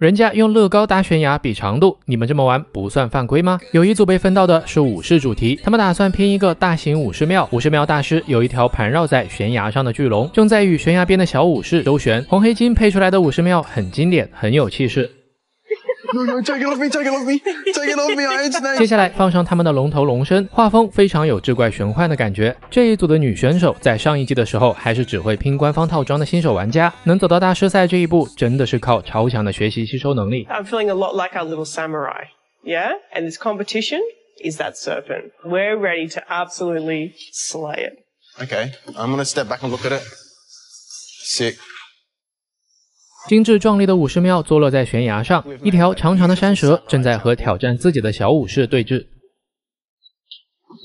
人家用乐高搭悬崖比长度，你们这么玩不算犯规吗？有一组被分到的是武士主题，他们打算拼一个大型武士庙。武士庙大师有一条盘绕在悬崖上的巨龙，正在与悬崖边的小武士周旋。红黑金配出来的武士庙很经典，很有气势。接下来放上他们的龙头龙身，画风非常有志怪玄幻的感觉。这一组的女选手在上一季的时候还是只会拼官方套装的新手玩家，能走到大师赛这一步，真的是靠超强的学习吸收能力。I'm feeling a lot like our little samurai, yeah? And this competition is that serpent. We're ready to absolutely slay it. Okay, I'm gonna step back and look at it. Sick.精致壮丽的武士庙坐落在悬崖上，一条长长的山蛇正在和挑战自己的小武士对峙。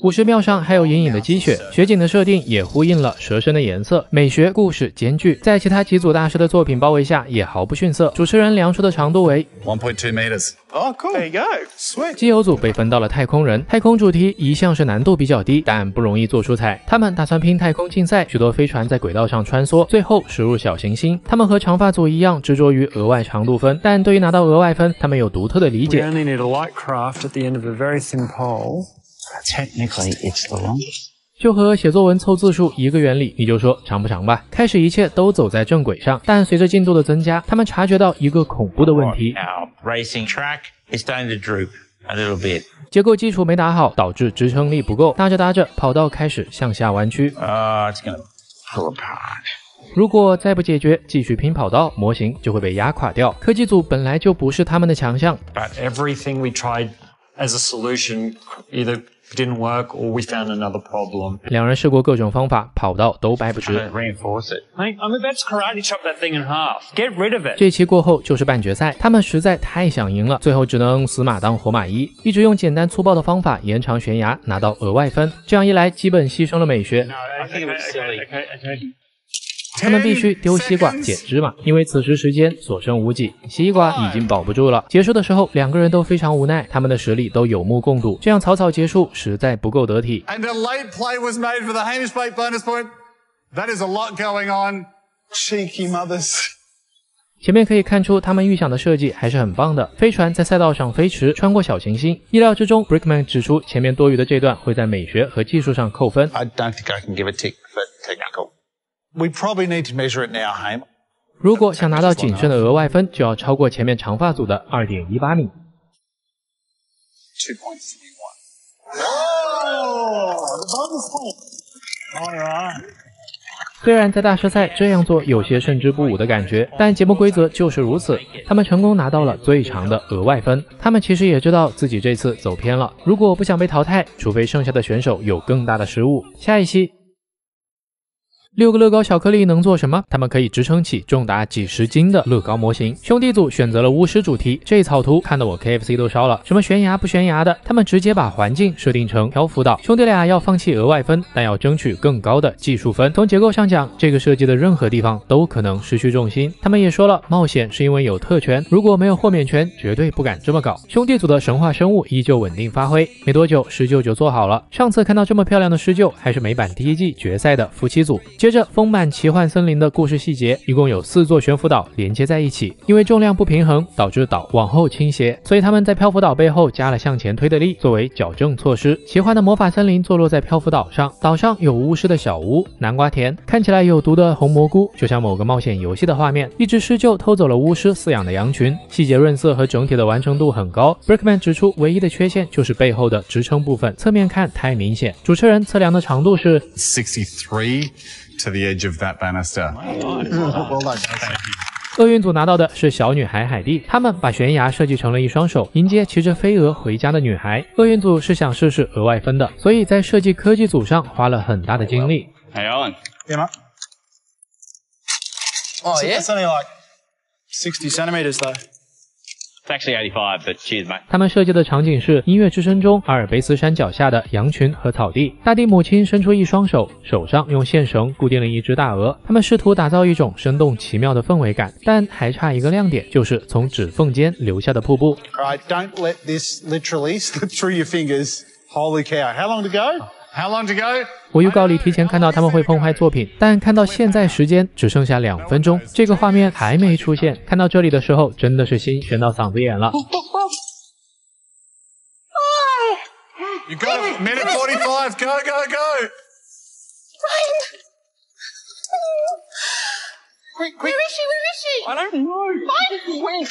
武士庙上还有隐隐的积雪，雪景的设定也呼应了蛇身的颜色，美学故事兼具，在其他几组大师的作品包围下也毫不逊色。主持人量出的长度为 1.2 meters. Oh, cool. There you go. Sweet. 基友组被分到了太空人，太空主题一向是难度比较低，但不容易做出彩。他们打算拼太空竞赛，许多飞船在轨道上穿梭，最后驶入小行星。他们和长发组一样执着于额外长度分，但对于拿到额外分，他们有独特的理解。 We only need a light craft at the end of a very thin pole.Technically, it's the longest. 就和写作文凑字数一个原理，你就说长不长吧。开始一切都走在正轨上，但随着进度的增加，他们察觉到一个恐怖的问题。Our racing track is starting to droop a little bit. 结构基础没打好，导致支撑力不够，搭着搭着，跑道开始向下弯曲。It's gonna pull apart. 如果再不解决，继续拼跑道，模型就会被压垮掉。科技组本来就不是他们的强项。But everything we tried as a solution either didn't work or we found another problem. 两人试过各种方法，跑道都掰不直。Reinforce it. Mate, I'm about to karate chop that thing in half. Get rid of it. 这期过后就是半决赛，他们实在太想赢了，最后只能死马当活马医，一直用简单粗暴的方法延长悬崖，拿到额外分。这样一来，基本牺牲了美学。 I think it was silly. Okay. 他们必须丢西瓜捡芝麻，因为此时时间所剩无几，西瓜已经保不住了。结束的时候，两个人都非常无奈，他们的实力都有目共睹，这样草草结束实在不够得体。 And a late play was made for the Hamish Blake bonus point. That is a lot going on. Cheeky mothers. 前面可以看出他们预想的设计还是很棒的，飞船在赛道上飞驰，穿过小行星。意料之中 ，Brickman 指出前面多余的这段会在美学和技术上扣分。 I don't think I can give a tick for technical.We probably need to measure it now, Ham. 如果想拿到仅剩的额外分，就要超过前面长发组的 2.18 米。2.31. Oh, the bonus point. All right. 虽然在大师赛这样做有些胜之不武的感觉，但节目规则就是如此。他们成功拿到了最长的额外分。他们其实也知道自己这次走偏了，如果不想被淘汰，除非剩下的选手有更大的失误。下一期。 6个乐高小颗粒能做什么？它们可以支撑起重达几十斤的乐高模型。兄弟组选择了巫师主题，这草图看得我 KFC 都烧了。什么悬崖不悬崖的，他们直接把环境设定成漂浮岛。兄弟俩要放弃额外分，但要争取更高的技术分。从结构上讲，这个设计的任何地方都可能失去重心。他们也说了，冒险是因为有特权，如果没有豁免权，绝对不敢这么搞。兄弟组的神话生物依旧稳定发挥，没多久施救就做好了。上次看到这么漂亮的施救，还是美版第一季决赛的夫妻组。 接着，丰满奇幻森林的故事细节，一共有4座悬浮岛连接在一起，因为重量不平衡，导致岛往后倾斜，所以他们在漂浮岛背后加了向前推的力作为矫正措施。奇幻的魔法森林坐落在漂浮岛上，岛上有巫师的小屋、南瓜田，看起来有毒的红蘑菇，就像某个冒险游戏的画面。一只狮鹫偷走了巫师饲养的羊群，细节润色和整体的完成度很高。Brickman 指出，唯一的缺陷就是背后的支撑部分，侧面看太明显。主持人测量的长度是63. To the edge of that banister. Well done. 厄运组拿到的是小女孩海蒂，他们把悬崖设计成了一双手，迎接骑着飞蛾回家的女孩。厄运组是想试试额外分的，所以在设计科技组上花了很大的精力。 Hey, Owen. Yeah, mate. Oh, yeah? It's only like 60 centimeters, though. It's actually 85, but cheers, mate. 他们设计的场景是音乐之声中阿尔卑斯山脚下的羊群和草地，大地母亲伸出一双手，手上用线绳固定了一只大鹅。他们试图打造一种生动奇妙的氛围感，但还差一个亮点，就是从指缝间流下的瀑布。 All right, don't let this literally slip through your fingers. Holy cow. How long to go? How long to go? 我预告里提前看到他们会碰坏作品，但看到现在时间只剩下2分钟，这个画面还没出现。看到这里的时候，真的是心悬到嗓子眼了。You got it. Minute 45. Go, go, go. Quick, quick. Where is she? Where is she? I don't know. Where?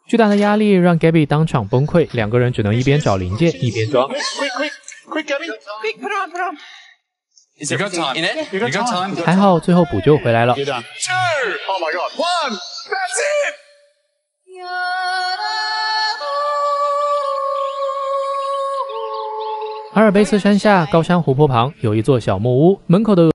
巨大的压力让 Gabby 当场崩溃，2个人只能一边找零件一边装。Quick, quick, quick, Gabby. Quick, put her on, put her on. Is you got time? In it? You got time? 还好最后补救回来了。 You're done. 2. Oh my God. 1. That's it. 阿尔卑斯山下高山湖泊旁有一座小木屋，门口的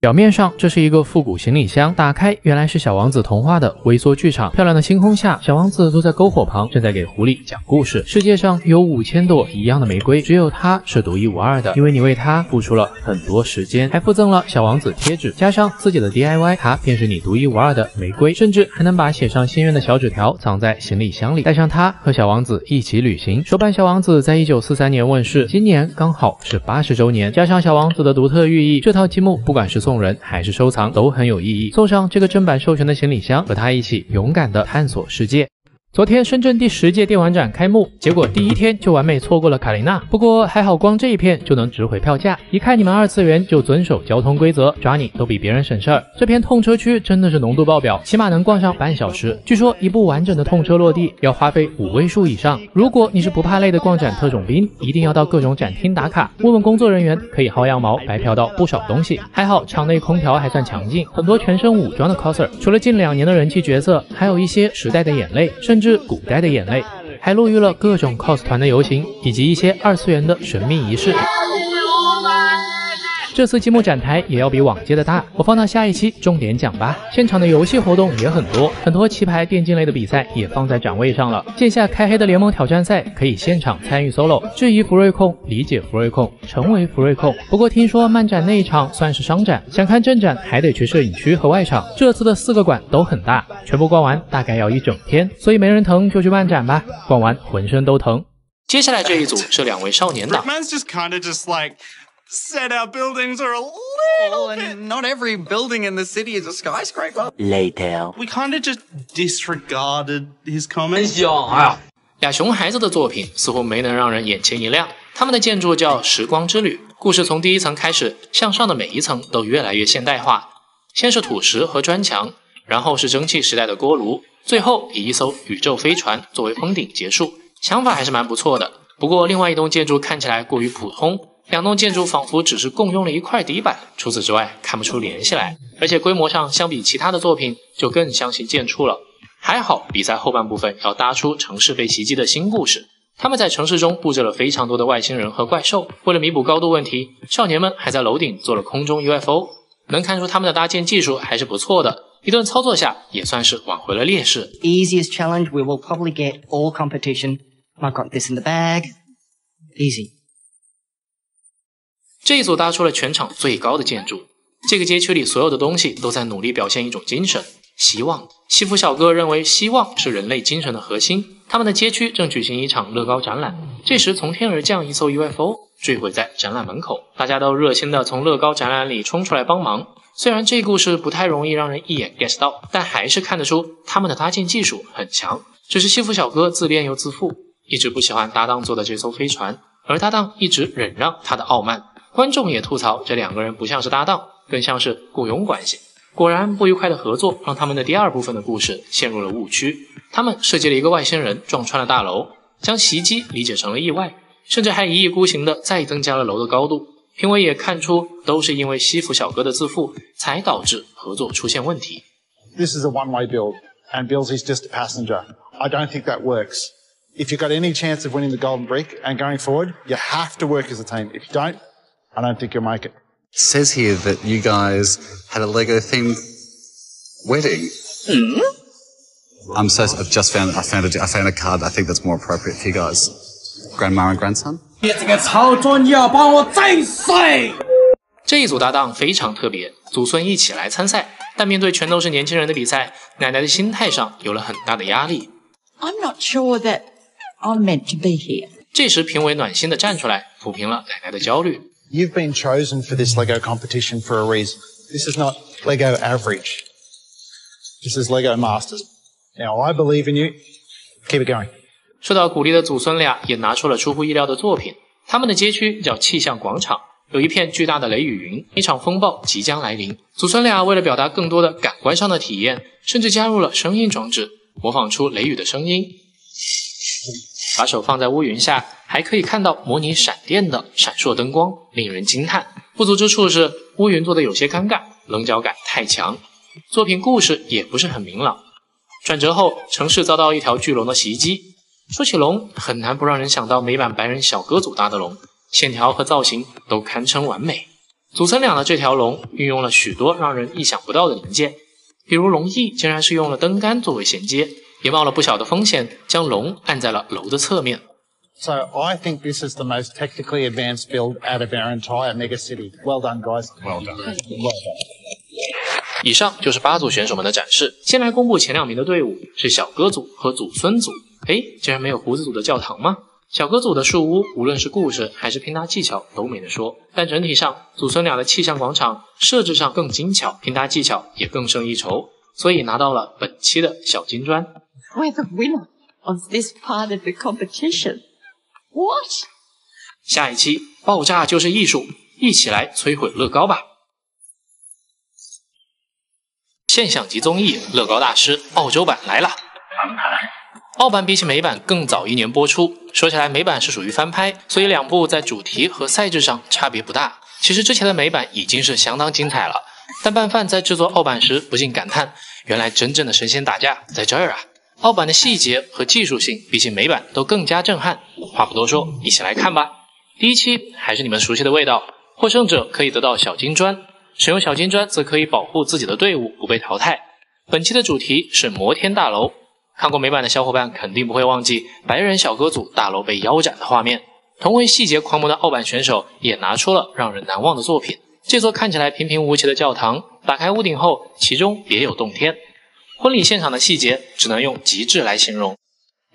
表面上，这是一个复古行李箱，打开原来是小王子童话的微缩剧场。漂亮的星空下，小王子坐在篝火旁，正在给狐狸讲故事。世界上有5000朵一样的玫瑰，只有它是独一无二的，因为你为它付出了很多时间，还附赠了小王子贴纸，加上自己的 DIY， 它便是你独一无二的玫瑰。甚至还能把写上心愿的小纸条藏在行李箱里，带上它和小王子一起旅行。手办小王子在1943年问世，今年刚好是80周年，加上小王子的独特寓意，这套积木不管是送人还是收藏都很有意义。送上这个正版授权的行李箱，和他一起勇敢地探索世界。昨天深圳第10届电玩展开幕，结果第1天就完美错过了卡琳娜。不过还好，光这一片就能值回票价。一看你们2次元就遵守交通规则，抓你都比别人省事儿。这片痛车区真的是浓度爆表，起码能逛上半小时。据说一部完整的痛车落地要花费5位数以上。如果你是不怕累的逛展特种兵，一定要到各种展厅打卡，问问工作人员，可以薅羊毛，白嫖到不少东西。还好场内空调还算强劲，很多全身武装的 coser， 除了近2年的人气角色，还有一些时代的眼泪，甚至古代的眼泪，还陆遇了各种 cos 团的游行，以及一些2次元的神秘仪式。这次积木展台也要比往届的大，我放到下一期重点讲吧。现场的游戏活动也很多，很多棋牌电竞类的比赛也放在展位上了。线下开黑的联盟挑战赛可以现场参与 solo， 质疑福瑞控，理解福瑞控，成为福瑞控。不过听说漫展那一场算是商展，想看正展还得去摄影区和外场。这次的4个馆都很大，全部逛完大概要1整天，所以没人疼就去漫展吧，逛完浑身都疼。接下来这一组是2位少年党。 Man's just kind of just like said our buildings are a little bit... And not every building in the city is a skyscraper. Later. We kind of just disregarded his comments. 俩熊孩子的作品似乎没能让人眼前一亮。他们的建筑叫时光之旅，故事从第1层开始，向上的每一层都越来越现代化。先是土石和砖墙，然后是蒸汽时代的锅炉，最后以一艘宇宙飞船作为封顶结束。想法还是蛮不错的，不过另外一栋建筑看起来过于普通。2栋建筑仿佛只是共用了一块底板，除此之外看不出联系来，而且规模上相比其他的作品就更相形见绌了。还好比赛后半部分要搭出城市被袭击的新故事，他们在城市中布置了非常多的外星人和怪兽，为了弥补高度问题，少年们还在楼顶做了空中 UFO， 能看出他们的搭建技术还是不错的，一顿操作下也算是挽回了劣势。 Easiest challenge we will probably get all competition. I've got this in the bag. Easy. 这一组搭出了全场最高的建筑，这个街区里所有的东西都在努力表现一种精神，希望。西服小哥认为希望是人类精神的核心。他们的街区正举行一场乐高展览，这时从天而降一艘 UFO 坠毁在展览门口，大家都热心的从乐高展览里冲出来帮忙。虽然这故事不太容易让人一眼 get 到，但还是看得出他们的搭建技术很强。只是西服小哥自恋又自负，一直不喜欢搭档做的这艘飞船，而搭档一直忍让他的傲慢。观众也吐槽这2个人不像是搭档，更像是雇佣关系。果然不愉快的合作让他们的第2部分的故事陷入了误区。他们设计了一个外星人撞穿了大楼，将袭击理解成了意外，甚至还一意孤行的再增加了楼的高度。评委也看出，都是因为西服小哥的自负，才导致合作出现问题。This is a one-way build, and Bills is just a passenger. I don't think that works. If you've got any chance of winning the Golden Brick and going forward, you have to work as a team. If you don't, I don't think you'll make it. It says here that you guys had a Lego-themed wedding. I've just found I found a card I think that's more appropriate for you guys. Grandma and grandson. 这个操作你要帮我再赛。这一组搭档非常特别，祖孙一起来参赛，但面对全都是年轻人的比赛，奶奶的心态上有了很大的压力。I'm not sure that I'm meant to be here. 这时评委暖心的站出来，抚平了奶奶的焦虑。You've been chosen for this Lego competition for a reason. This is not Lego average. This is Lego Masters. Now, I believe in you. Keep it going. 受到鼓励的祖孙俩也拿出了出乎意料的作品。他们的街区叫气象广场，有一片巨大的雷雨云，一场风暴即将来临。祖孙俩为了表达更多的感官上的体验，甚至加入了声音装置，模仿出雷雨的声音。把手放在乌云下，还可以看到模拟闪电的闪烁灯光，令人惊叹。不足之处是乌云做的有些尴尬，棱角感太强。作品故事也不是很明朗。转折后，城市遭到一条巨龙的袭击。说起龙，很难不让人想到美版白人小哥组搭的龙，线条和造型都堪称完美。祖孙俩的这条龙运用了许多让人意想不到的零件，比如龙翼竟然是用了灯杆作为衔接，也冒了不小的风险，将龙按在了楼的侧面。So I think this is the most technically advanced build out of our entire mega city. Well done, guys. Well done. Well done. 以上就是8组选手们的展示。先来公布前2名的队伍是小哥组和祖孙组。竟然没有胡子组的教堂吗？小哥组的树屋无论是故事还是拼搭技巧都没得说，但整体上祖孙俩的气象广场设置上更精巧，拼搭技巧也更胜一筹，所以拿到了本期的小金砖。 We're the winner of this part of the competition. What? 下一期爆炸就是艺术，一起来摧毁乐高吧！现象级综艺《乐高大师》澳洲版来了。澳版比起美版更早1年播出，说起来美版是属于翻拍，所以2部在主题和赛制上差别不大。其实之前的美版已经是相当精彩了，但拌饭在制作澳版时不禁感叹，原来真正的神仙打架在这儿啊！澳版的细节和技术性比起美版都更加震撼。话不多说，一起来看吧。第一期还是你们熟悉的味道，获胜者可以得到小金砖，使用小金砖则可以保护自己的队伍不被淘汰。本期的主题是摩天大楼。看过美版的小伙伴肯定不会忘记白人小哥组大楼被腰斩的画面。同为细节狂魔的澳版选手也拿出了让人难忘的作品。这座看起来平平无奇的教堂，打开屋顶后，其中别有洞天。婚礼现场的细节只能用极致来形容。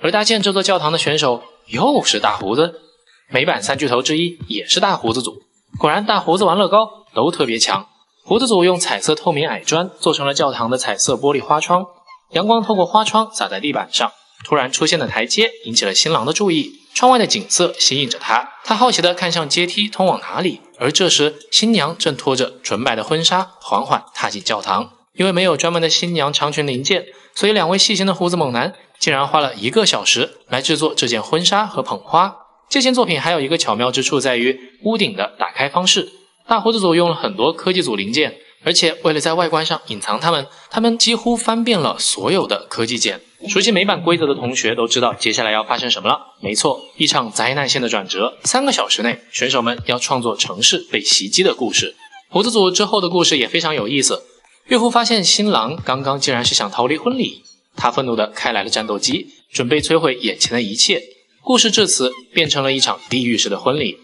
而搭建这座教堂的选手又是大胡子，美版3巨头之一也是大胡子组。果然大胡子玩乐高都特别强。胡子组用彩色透明矮砖做成了教堂的彩色玻璃花窗。阳光透过花窗洒在地板上，突然出现的台阶引起了新郎的注意，窗外的景色吸引着他，他好奇地看向阶梯通往哪里，而这时新娘正拖着纯白的婚纱缓缓踏进教堂。因为没有专门的新娘长裙零件，所以2位细心的胡子猛男竟然花了1个小时来制作这件婚纱和捧花。这件作品还有一个巧妙之处在于屋顶的打开方式，大胡子组用了很多科技组零件，而且为了在外观上隐藏他们几乎翻遍了所有的科技件。熟悉美版规则的同学都知道接下来要发生什么了。没错，一场灾难性的转折。3个小时内，选手们要创作城市被袭击的故事。胡子组之后的故事也非常有意思。岳父发现新郎刚刚竟然是想逃离婚礼，他愤怒地开来了战斗机，准备摧毁眼前的一切。故事至此变成了一场地狱式的婚礼。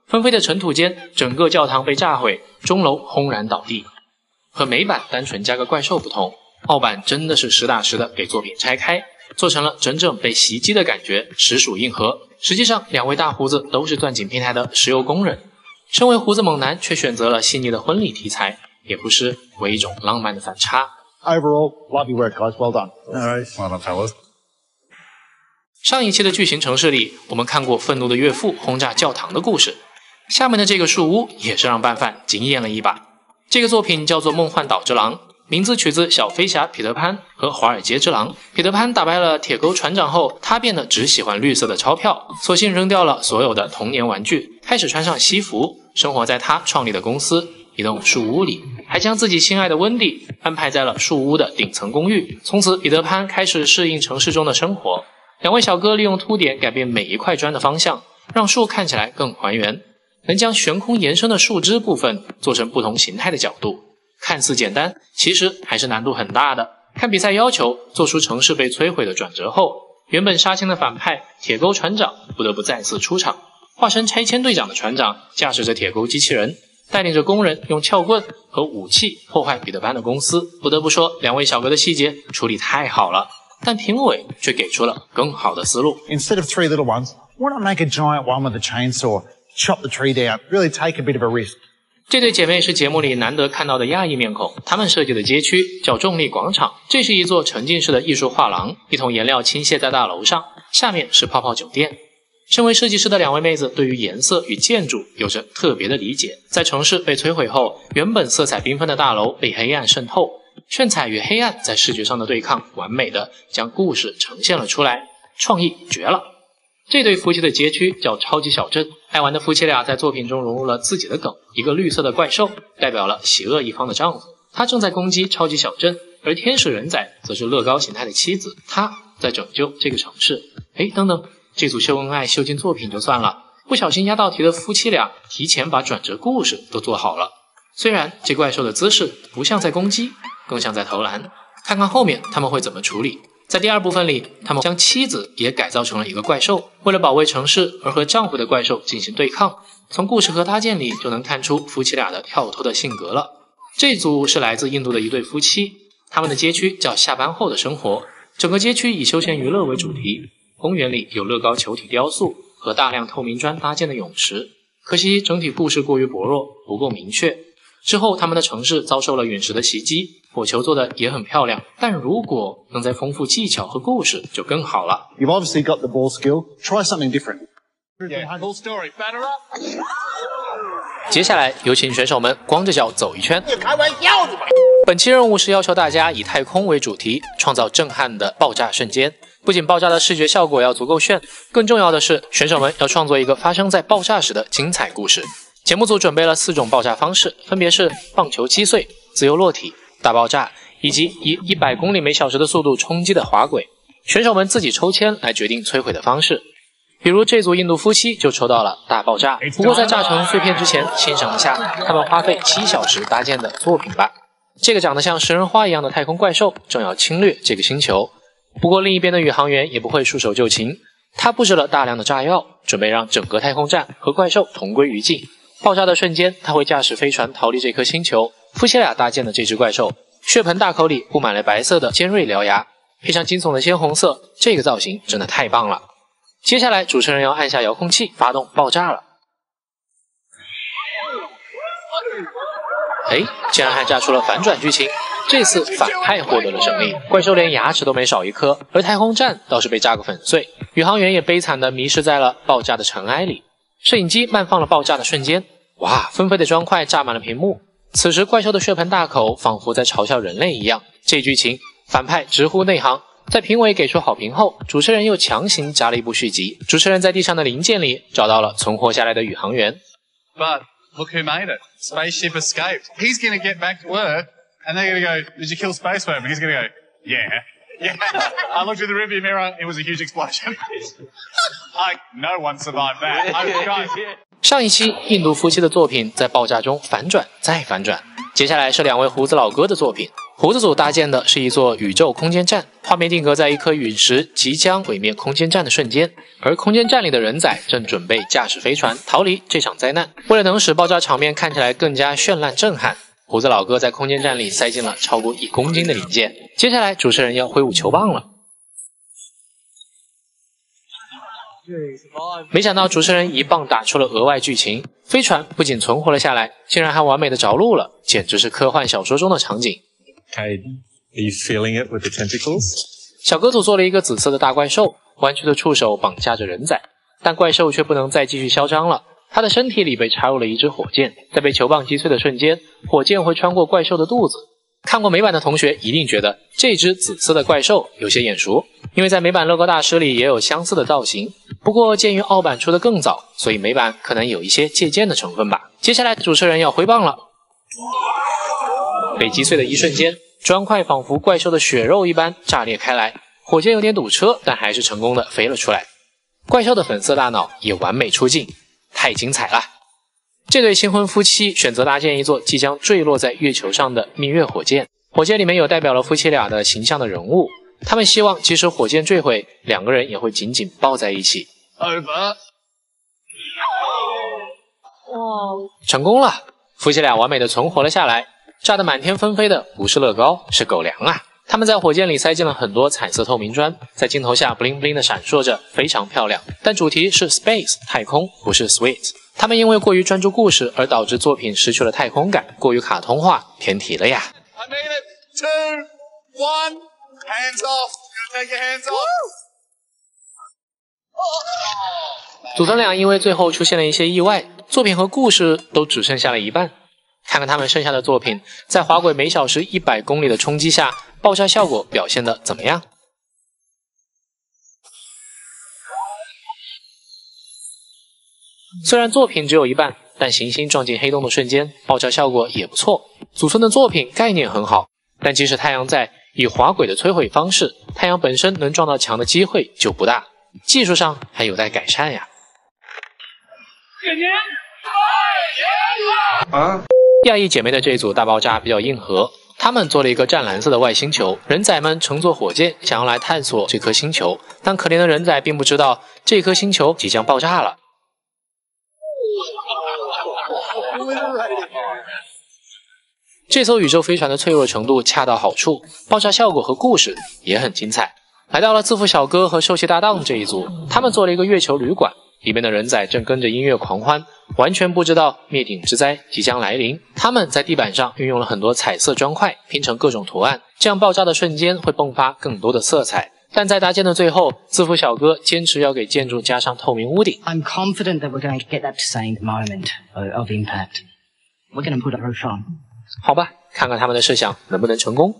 纷飞的尘土间，整个教堂被炸毁，钟楼轰然倒地。和美版单纯加个怪兽不同，澳版真的是实打实的给作品拆开，做成了真正被袭击的感觉，实属硬核。实际上2位大胡子都是钻井平台的石油工人，身为胡子猛男却选择了细腻的婚礼题材，也不失为一种浪漫的反差。 Overall, love your work, guys. Well done. No worries. Well done, fellas. 上一期的剧情城市里，我们看过愤怒的岳父轰炸教堂的故事，下面的这个树屋也是让拌饭惊艳了一把。这个作品叫做《梦幻岛之狼》，名字取自小飞侠彼得潘和华尔街之狼。彼得潘打败了铁钩船长后，他变得只喜欢绿色的钞票，索性扔掉了所有的童年玩具，开始穿上西服，生活在他创立的公司一栋树屋里，还将自己心爱的温蒂安排在了树屋的顶层公寓。从此，彼得潘开始适应城市中的生活。两位小哥利用凸点改变每一块砖的方向，让树看起来更还原，能将悬空延伸的树枝部分做成不同形态的角度。看似简单，其实还是难度很大的。看比赛要求做出城市被摧毁的转折后，原本杀青的反派铁钩船长不得不再次出场。化身拆迁队长的船长驾驶着铁钩机器人，带领着工人用撬棍和武器破坏彼得潘的公司。不得不说，两位小哥的细节处理太好了，但评委却给出了更好的思路。 Instead of 3 little ones, why not make a giant one with a chainsaw, chop the tree down, really take a bit of a risk? 这对姐妹是节目里难得看到的亚裔面孔，她们设计的街区叫重力广场，这是一座沉浸式的艺术画廊，一桶颜料倾泻在大楼上，下面是泡泡酒店。身为设计师的两位妹子对于颜色与建筑有着特别的理解，在城市被摧毁后，原本色彩缤纷的大楼被黑暗渗透，炫彩与黑暗在视觉上的对抗，完美的将故事呈现了出来，创意绝了。这对夫妻的街区叫超级小镇，爱玩的夫妻俩在作品中融入了自己的梗，一个绿色的怪兽代表了邪恶一方的丈夫，他正在攻击超级小镇，而天使人仔则是乐高形态的妻子，他在拯救这个城市。等等，这组秀恩爱秀进作品就算了，不小心压到题的夫妻俩提前把转折故事都做好了。虽然这怪兽的姿势不像在攻击，更像在投篮，看看后面他们会怎么处理。在第二部分里，他们将妻子也改造成了一个怪兽，为了保卫城市而和丈夫的怪兽进行对抗。从故事和搭建里就能看出夫妻俩的跳脱的性格了。这组是来自印度的一对夫妻，他们的街区叫下班后的生活，整个街区以休闲娱乐为主题，公园里有乐高球体雕塑和大量透明砖搭建的泳池。可惜整体故事过于薄弱，不够明确。之后他们的城市遭受了陨石的袭击，火球做的也很漂亮，但如果能再丰富技巧和故事就更好了。 You've obviously got the ball skill. Try something different. Yeah, full story. Batter up. 接下来有请选手们光着脚走一圈。开玩笑的吧！本期任务是要求大家以太空为主题，创造震撼的爆炸瞬间。不仅爆炸的视觉效果要足够炫，更重要的是选手们要创作一个发生在爆炸时的精彩故事。节目组准备了4种爆炸方式，分别是棒球击碎、自由落体、大爆炸，以及以100公里每小时的速度冲击的滑轨。选手们自己抽签来决定摧毁的方式。比如这组印度夫妻就抽到了大爆炸，不过在炸成碎片之前，欣赏一下他们花费7小时搭建的作品吧。这个长得像食人花一样的太空怪兽正要侵略这个星球，不过另一边的宇航员也不会束手就擒，他布置了大量的炸药，准备让整个太空站和怪兽同归于尽。爆炸的瞬间，他会驾驶飞船逃离这颗星球。夫妻俩搭建的这只怪兽，血盆大口里布满了白色的尖锐獠牙，配上惊悚的鲜红色，这个造型真的太棒了。接下来主持人要按下遥控器发动爆炸了。竟然还炸出了反转剧情，这次反派获得了胜利，怪兽连牙齿都没少一颗，而太空站倒是被炸个粉碎，宇航员也悲惨地迷失在了爆炸的尘埃里。摄影机慢放了爆炸的瞬间，哇，纷飞的砖块炸满了屏幕。此时怪兽的血盆大口仿佛在嘲笑人类一样，这剧情反派直呼内行。在评委给出好评后，主持人又强行加了一部续集。主持人在地上的零件里找到了存活下来的宇航员。 But look who made it. Spaceship escaped. He's going to get back to Earth, and they're going to go, did you kill Spaceworm? And he's going to go, yeah. Yeah. I looked in the rearview mirror, it was a huge explosion. No one survived that. Guys. 上一期印度夫妻的作品在爆炸中反转再反转，接下来是2位胡子老哥的作品。胡子组搭建的是一座宇宙空间站，画面定格在一颗陨石即将毁灭空间站的瞬间，而空间站里的人仔正准备驾驶飞船逃离这场灾难。为了能使爆炸场面看起来更加绚烂震撼，胡子老哥在空间站里塞进了超过1公斤的零件。接下来主持人要挥舞球棒了。没想到主持人一棒打出了额外剧情，飞船不仅存活了下来，竟然还完美的着陆了，简直是科幻小说中的场景。Okay, are you feeling it with the tentacles? 小哥组做了一个紫色的大怪兽，弯曲的触手绑架着人仔，但怪兽却不能再继续嚣张了，他的身体里被插入了一支火箭，在被球棒击碎的瞬间，火箭会穿过怪兽的肚子，看过美版的同学一定觉得这只紫色的怪兽有些眼熟，因为在美版乐高大师里也有相似的造型。不过鉴于澳版出的更早，所以美版可能有一些借鉴的成分吧。接下来主持人要挥棒了，被击碎的一瞬间，砖块仿佛怪兽的血肉一般炸裂开来，火箭有点堵车，但还是成功的飞了出来。怪兽的粉色大脑也完美出镜，太精彩了！这对新婚夫妻选择搭建一座即将坠落在月球上的蜜月火箭，火箭里面有代表了夫妻俩的形象的人物，他们希望即使火箭坠毁，两个人也会紧紧抱在一起。成功了，夫妻俩完美的存活了下来。炸得满天纷飞的不是乐高，是狗粮啊！他们在火箭里塞进了很多彩色透明砖，在镜头下 bling bling 的闪烁着，非常漂亮。但主题是 space 太空，不是 sweet。他们因为过于专注故事而导致作品失去了太空感，过于卡通化，偏题了呀。I made it. 2, 1, hands off. Take your hands off. 祖孙俩因为最后出现了一些意外，作品和故事都只剩下了一半。看看他们剩下的作品，在滑轨每小时100公里的冲击下，爆炸效果表现得怎么样？虽然作品只有一半，但行星撞进黑洞的瞬间，爆炸效果也不错。祖孙的作品概念很好，但即使太阳在，以滑轨的摧毁方式，太阳本身能撞到墙的机会就不大，技术上还有待改善呀。亚裔姐妹的这一组大爆炸比较硬核，她们做了一个湛蓝色的外星球，人仔们乘坐火箭想要来探索这颗星球，但可怜的人仔并不知道这颗星球即将爆炸了。这艘宇宙飞船的脆弱程度恰到好处，爆炸效果和故事也很精彩。来到了自负小哥和受气搭档这一组，他们做了一个月球旅馆，里面的人仔正跟着音乐狂欢，完全不知道灭顶之灾即将来临。他们在地板上运用了很多彩色砖块，拼成各种图案，这样爆炸的瞬间会迸发更多的色彩。但在搭建的最后，自负小哥坚持要给建筑加上透明屋顶。I'm confident that we're going to get that same moment of impact. We're going to put a roof on. 好吧，看看他们的设想能不能成功。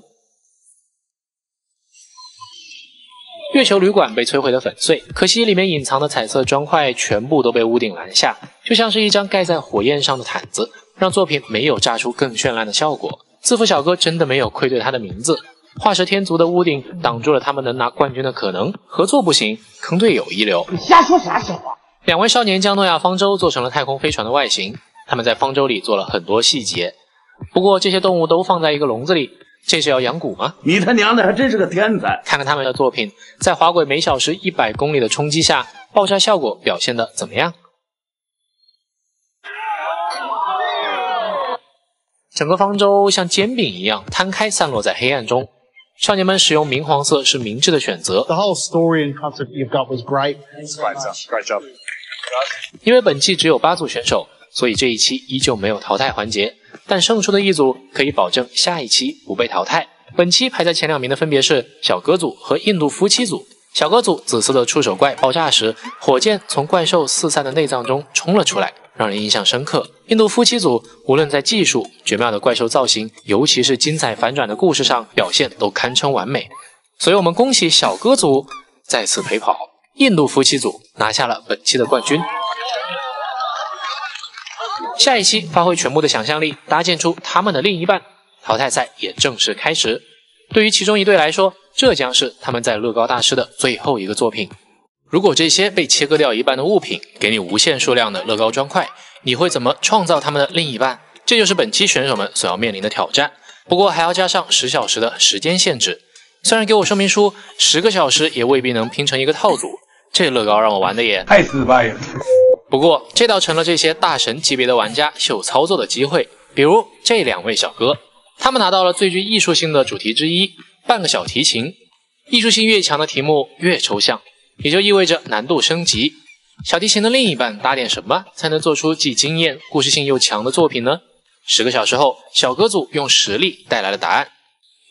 月球旅馆被摧毁得粉碎，可惜里面隐藏的彩色砖块全部都被屋顶拦下，就像是一张盖在火焰上的毯子，让作品没有炸出更绚烂的效果。自负小哥真的没有愧对他的名字，化石天族的屋顶挡住了他们能拿冠军的可能，合作不行，坑队友一流。你瞎说啥实话？两位少年将诺亚方舟做成了太空飞船的外形，他们在方舟里做了很多细节。不过这些动物都放在一个笼子里，这是要养蛊吗？你他娘的还真是个天才！看看他们的作品，在滑轨每小时100公里的冲击下，爆炸效果表现得怎么样？整个方舟像煎饼一样摊开散落在黑暗中，少年们使用明黄色是明智的选择。 The whole story and concept you've got was great. Great job. 因为本期只有8组选手，所以这一期依旧没有淘汰环节，但胜出的一组可以保证下一期不被淘汰。本期排在前2名的分别是小哥组和印度夫妻组。小哥组紫色的触手怪爆炸时，火箭从怪兽四散的内脏中冲了出来，让人印象深刻。印度夫妻组无论在技术、绝妙的怪兽造型，尤其是精彩反转的故事上，表现都堪称完美。所以我们恭喜小哥组再次陪跑，印度夫妻组拿下了本期的冠军。下一期发挥全部的想象力，搭建出他们的另一半，淘汰赛也正式开始。对于其中一队来说，这将是他们在乐高大师的最后一个作品。如果这些被切割掉一半的物品给你无限数量的乐高砖块，你会怎么创造他们的另一半？这就是本期选手们所要面临的挑战。不过还要加上10小时的时间限制。虽然给我说明书10个小时也未必能拼成一个套组，这乐高让我玩的也太失败了。不过这倒成了这些大神级别的玩家秀操作的机会，比如这2位小哥，他们拿到了最具艺术性的主题之一，半个小提琴。艺术性越强的题目越抽象，也就意味着难度升级。小提琴的另一半搭点什么才能做出既惊艳、故事性又强的作品呢？10个小时后，小哥组用实力带来了答案。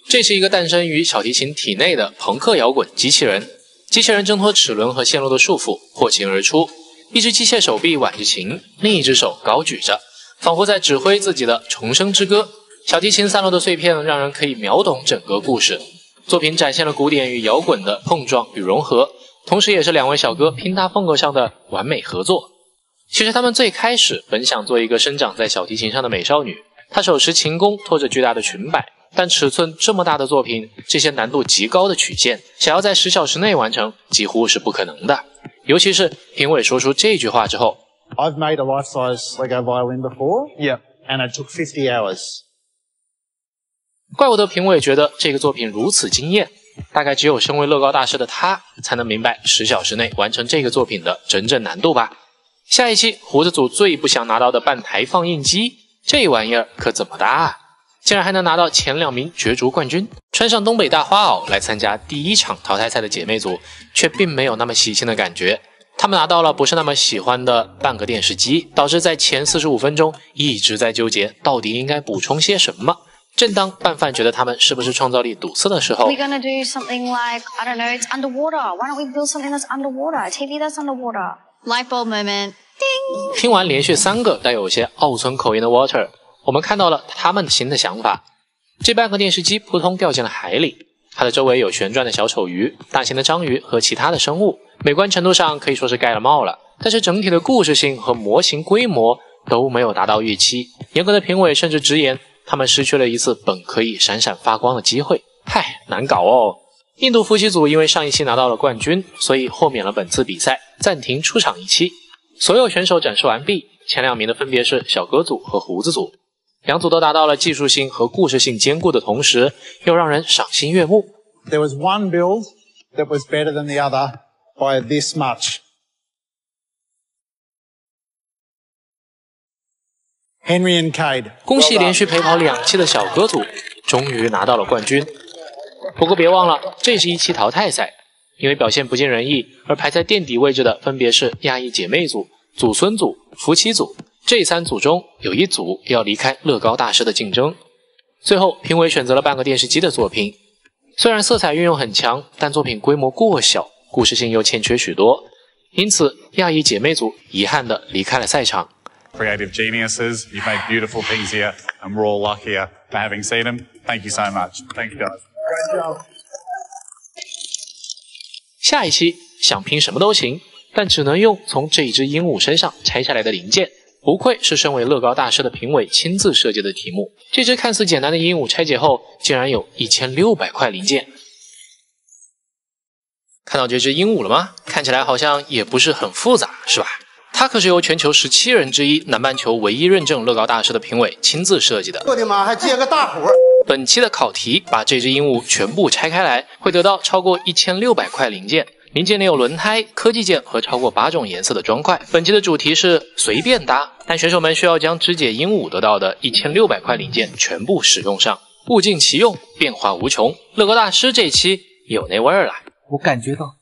这是一个诞生于小提琴体内的朋克摇滚机器人。机器人挣脱齿轮和线路的束缚，破琴而出。一只机械手臂挽着琴，另一只手高举着，仿佛在指挥自己的重生之歌。小提琴散落的碎片让人可以秒懂整个故事。作品展现了古典与摇滚的碰撞与融合，同时也是两位小哥拼搭风格上的完美合作。其实他们最开始本想做一个生长在小提琴上的美少女，她手持琴弓，拖着巨大的裙摆，但尺寸这么大的作品，这些难度极高的曲线，想要在10小时内完成，几乎是不可能的。尤其是评委说出这句话之后 I've made a life-size Lego violin before. Yeah. And it took 50 hours. 怪不得评委觉得这个作品如此惊艳，大概只有身为乐高大师的他才能明白10小时内完成这个作品的真正难度吧。下一期胡子组最不想拿到的半台放映机，这玩意儿可怎么搭啊？竟然还能拿到前2名角逐冠军。穿上东北大花袄来参加第1场淘汰赛的姐妹组却并没有那么喜庆的感觉，他们拿到了不是那么喜欢的半个电视机，导致在前45分钟一直在纠结到底应该补充些什么。正当拌饭觉得他们是不是创造力堵塞的时候 We're gonna do something like, I don't know, it's underwater. Why don't we build something that's underwater? A TV that's underwater. Light bulb moment. Ding! 听完连续3个带有些澳村口音的 Water， 我们看到了他们新的想法。这半个电视机扑通掉进了海里，它的周围有旋转的小丑鱼、大型的章鱼和其他的生物，美观程度上可以说是盖了帽了，但是整体的故事性和模型规模都没有达到预期。严格的评委甚至直言，他们失去了一次本可以闪闪发光的机会。嗨，难搞哦。印度夫妻组因为上一期拿到了冠军，所以豁免了本次比赛，暂停出场1期。所有选手展示完毕，前2名的分别是小哥组和胡子组，两组都达到了技术性和故事性兼顾的同时，又让人赏心悦目。There was one build that was better than the other by this much. Henry and Cade. 恭喜连续陪跑2期的小哥组，终于拿到了冠军。不过别忘了，这是1期淘汰赛，因为表现不尽人意而排在垫底位置的分别是亚裔姐妹组、祖孙组、夫妻组。这3组中有1组要离开乐高大师的竞争。最后评委选择了半个电视机的作品，虽然色彩运用很强，但作品规模过小，故事性又欠缺许多，因此亚裔姐妹组遗憾地离开了赛场。Creative geniuses, you've made beautiful things here, and we're all luckier for having seen them. Thank you so much. Thank you, guys. Great job. 下一期想拼什么都行，但只能用从这只鹦鹉身上拆下来的零件。不愧是身为乐高大师的评委亲自设计的题目。这只看似简单的鹦鹉拆解后，竟然有1600块零件。看到这只鹦鹉了吗？看起来好像也不是很复杂，是吧？它可是由全球17人之一、南半球唯一认证乐高大师的评委亲自设计的。我的妈，还接个大活！本期的考题把这只鹦鹉全部拆开来，会得到超过1600块零件。零件里有轮胎、科技件和超过8种颜色的砖块。本期的主题是随便搭，但选手们需要将肢解鹦鹉得到的1600块零件全部使用上，物尽其用，变化无穷。乐高大师这期有那味儿了，我感觉到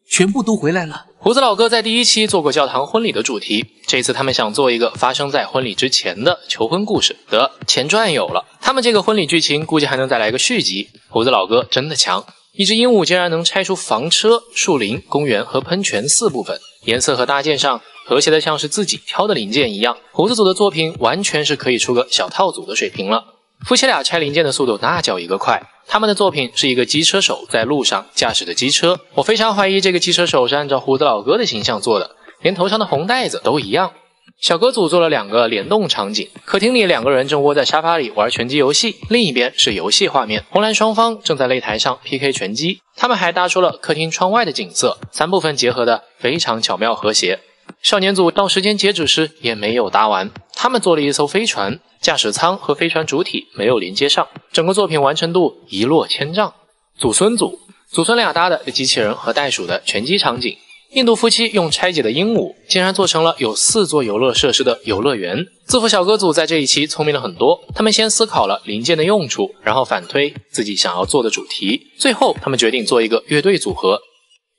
全部都回来了。胡子老哥在第1期做过教堂婚礼的主题，这次他们想做一个发生在婚礼之前的求婚故事。得，前传有了，他们这个婚礼剧情估计还能再来个续集。胡子老哥真的强，一只鹦鹉竟然能拆出房车、树林、公园和喷泉4部分，颜色和搭建上和谐的像是自己挑的零件一样。胡子组的作品完全是可以出个小套组的水平了。夫妻俩拆零件的速度那叫一个快。他们的作品是一个机车手在路上驾驶着机车，我非常怀疑这个机车手是按照胡子老哥的形象做的，连头上的红带子都一样。小哥组做了2个联动场景，客厅里2个人正窝在沙发里玩拳击游戏，另一边是游戏画面，红蓝双方正在擂台上 PK 拳击。他们还搭出了客厅窗外的景色，3部分结合的非常巧妙和谐。少年组到时间截止时也没有搭完，他们做了一艘飞船，驾驶舱和飞船主体没有连接上，整个作品完成度一落千丈。祖孙组，祖孙俩搭的机器人和袋鼠的拳击场景。印度夫妻用拆解的鹦鹉竟然做成了有4座游乐设施的游乐园。自负小哥组在这一期聪明了很多，他们先思考了零件的用处，然后反推自己想要做的主题，最后他们决定做一个乐队组合。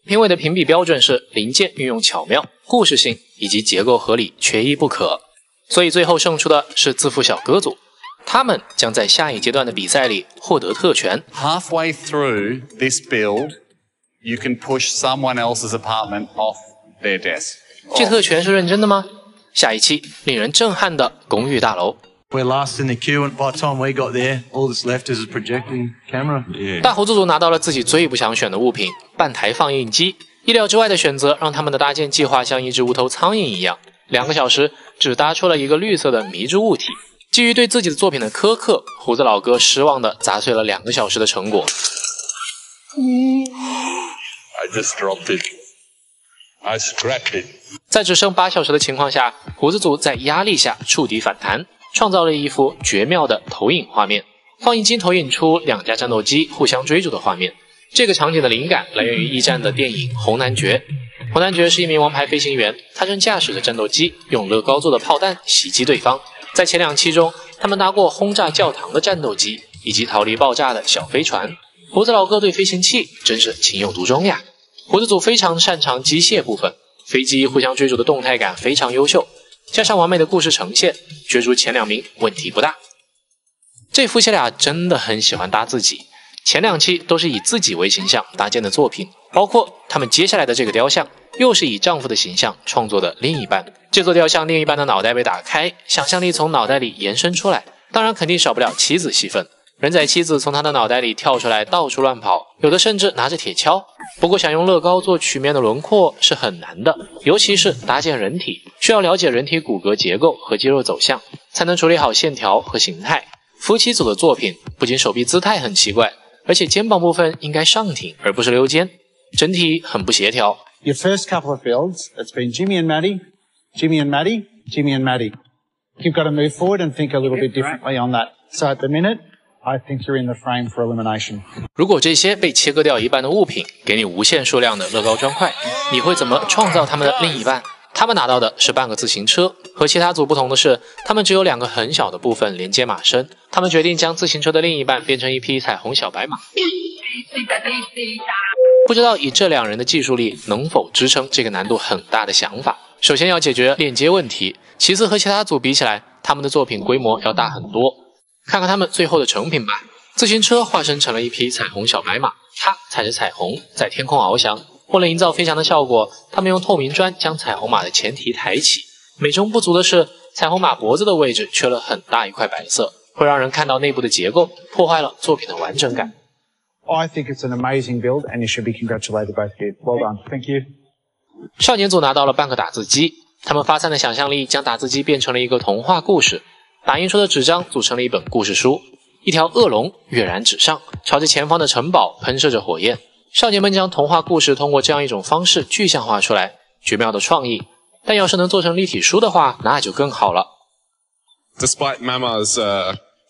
评委的评比标准是零件运用巧妙、故事性以及结构合理，缺一不可。所以最后胜出的是自负小哥组，他们将在下一阶段的比赛里获得特权。 Halfway through this build, you can push someone else's apartment off their desk. 这特权是认真的吗？下一期令人震撼的公寓大楼。We're last in the queue, and by the time we got there, all that's left is a projecting camera. 大猴子组拿到了自己最不想选的物品——半台放映机。意料之外的选择让他们的搭建计划像一只无头苍蝇一样，2个小时只搭出了一个绿色的迷之物体。基于对自己的作品的苛刻，胡子老哥失望地砸碎了2个小时的成果。I just dropped it. I scrapped it. 在只剩8小时的情况下，胡子组在压力下触底反弹，创造了一幅绝妙的投影画面。放映机投影出2架战斗机互相追逐的画面。这个场景的灵感来源于1战的电影《红男爵》。红男爵是一名王牌飞行员，他正驾驶着战斗机，用乐高做的炮弹袭击对方。在前2期中，他们搭过轰炸教堂的战斗机，以及逃离爆炸的小飞船。胡子老哥对飞行器真是情有独钟呀！胡子组非常擅长机械部分，飞机互相追逐的动态感非常优秀，加上完美的故事呈现，角逐前2名问题不大。这夫妻俩真的很喜欢搭自己，前2期都是以自己为形象搭建的作品，包括他们接下来的这个雕像，又是以丈夫的形象创作的另一半。这座雕像另一半的脑袋被打开，想象力从脑袋里延伸出来，当然肯定少不了妻子戏份。人仔妻子从他的脑袋里跳出来，到处乱跑，有的甚至拿着铁锹。不过想用乐高做曲面的轮廓是很难的，尤其是搭建人体，需要了解人体骨骼结构和肌肉走向，才能处理好线条和形态。夫妻组的作品不仅手臂姿态很奇怪，而且肩膀部分应该上挺而不是溜肩，整体很不协调。Your first couple of builds, it's been Jimmy and Maddie, Jimmy and Maddie, Jimmy and Maddie. You've got to move forward and think a little bit differently on that. So at the minute, I think you're in the frame for elimination. 如果这些被切割掉一半的物品给你无限数量的乐高砖块，你会怎么创造他们的另一半？他们拿到的是半个自行车，和其他组不同的是，他们只有2个很小的部分连接马身。他们决定将自行车的另一半变成一匹彩虹小白马。不知道以这2人的技术力能否支撑这个难度很大的想法。首先要解决链接问题，其次和其他组比起来，他们的作品规模要大很多。看看他们最后的成品吧。自行车化身成了一匹彩虹小白马，它踩着彩虹在天空翱翔。为了营造飞翔的效果，他们用透明砖将彩虹马的前蹄抬起。美中不足的是，彩虹马脖子的位置缺了很大一块白色，会让人看到内部的结构，破坏了作品的完整感。I think it's an amazing build, and you should be congratulated both of you. Well done. Thank you. 少年组拿到了半个打字机，他们发散的想象力将打字机变成了一个童话故事。打印出的纸张组成了一本故事书，一条恶龙跃然纸上，朝着前方的城堡喷射着火焰。少年们将童话故事通过这样一种方式具象化出来，绝妙的创意。但要是能做成立体书的话，那就更好了。Despite Mama's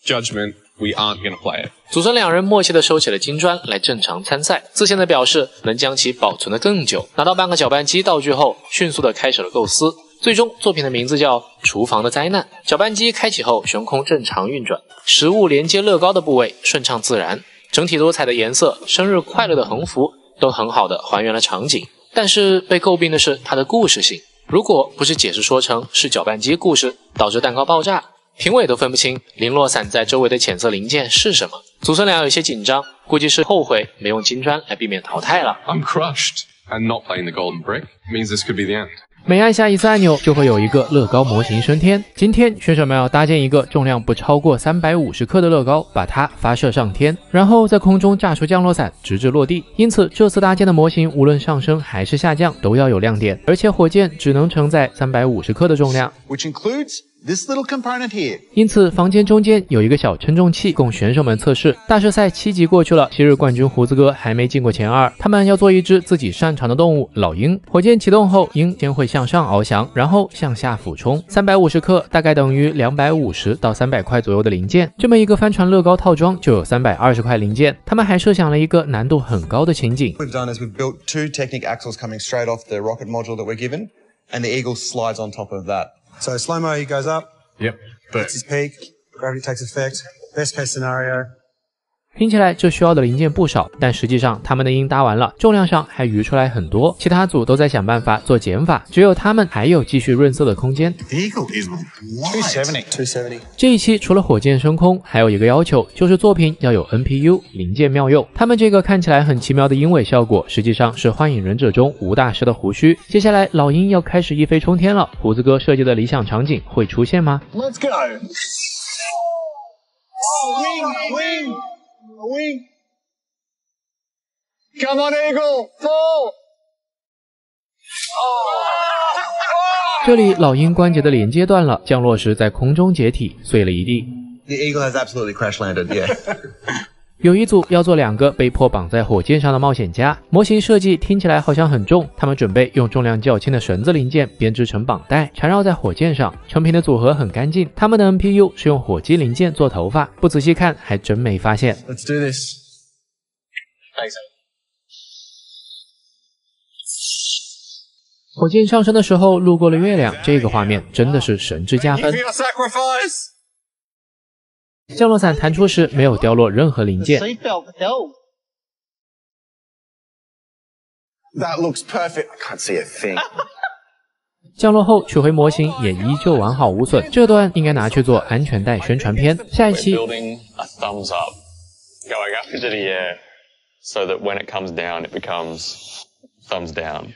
judgment, we aren't going to play it. 祖孙2人默契地收起了金砖来正常参赛，自信地表示能将其保存得更久。拿到半个搅拌机道具后，迅速地开始了构思。最终作品的名字叫《厨房的灾难》。搅拌机开启后悬空正常运转，食物连接乐高的部位顺畅自然，整体多彩的颜色、生日快乐的横幅都很好的还原了场景。但是被诟病的是它的故事性，如果不是解释说成是搅拌机故事导致蛋糕爆炸，评委都分不清零落散在周围的浅色零件是什么。祖孙俩有些紧张，估计是后悔没用金砖来避免淘汰了。 I'm crushed, and not playing the golden brick means this could be the end. 每按下一次按钮，就会有一个乐高模型升天。今天选手们要搭建一个重量不超过350克的乐高，把它发射上天，然后在空中炸出降落伞，直至落地。因此，这次搭建的模型无论上升还是下降，都要有亮点，而且火箭只能承载350克的重量。 Which includes this little component here. 因此，房间中间有一个小称重器供选手们测试。大师赛7集过去了，昔日冠军胡子哥还没进过前2，他们要做一只自己擅长的动物老鹰。火箭启动后，鹰先会向上翱翔，然后向下俯冲。350克大概等于250到300块左右的零件。这么一个帆船乐高套装就有320块零件。他们还设想了一个难度很高的情景。 What we've done is we've built 2 Technic axles coming straight off the rocket module that we're given, and the Eagle slides on top of that. So slow-mo, he goes up. Yep. Hits his peak. Gravity takes effect. Best case scenario. 听起来这需要的零件不少，但实际上他们的鹰搭完了，重量上还余出来很多。其他组都在想办法做减法，只有他们还有继续润色的空间。 The Eagle is 270. 这一期除了火箭升空，还有一个要求，就是作品要有 NPU 零件妙用。他们这个看起来很奇妙的鹰尾效果，实际上是幻影忍者中吴大师的胡须。接下来老鹰要开始一飞冲天了，胡子哥设计的理想场景会出现吗？ Let's go. Wing! Come on, Eagle! Fall! 这里老鹰关节的连接断了，降落时在空中解体，碎了一地。The Eagle has absolutely crash landed, yeah. 有一组要做2个被迫绑在火箭上的冒险家，模型设计听起来好像很重，他们准备用重量较轻的绳子零件编织成绑带，缠绕在火箭上。成品的组合很干净，他们的 NPU 是用火鸡零件做头发，不仔细看还真没发现。 Let's do this. Thanks. 火箭上升的时候路过了月亮，这个画面真的是神之加分。降落伞弹出时没有掉落任何零件。 That looks perfect. I can't see a thing. 降落后取回模型也依旧完好无损，这段应该拿去做安全带宣传片。下一期 building a thumbs up going up into the air so that when it comes down it becomes thumbs down.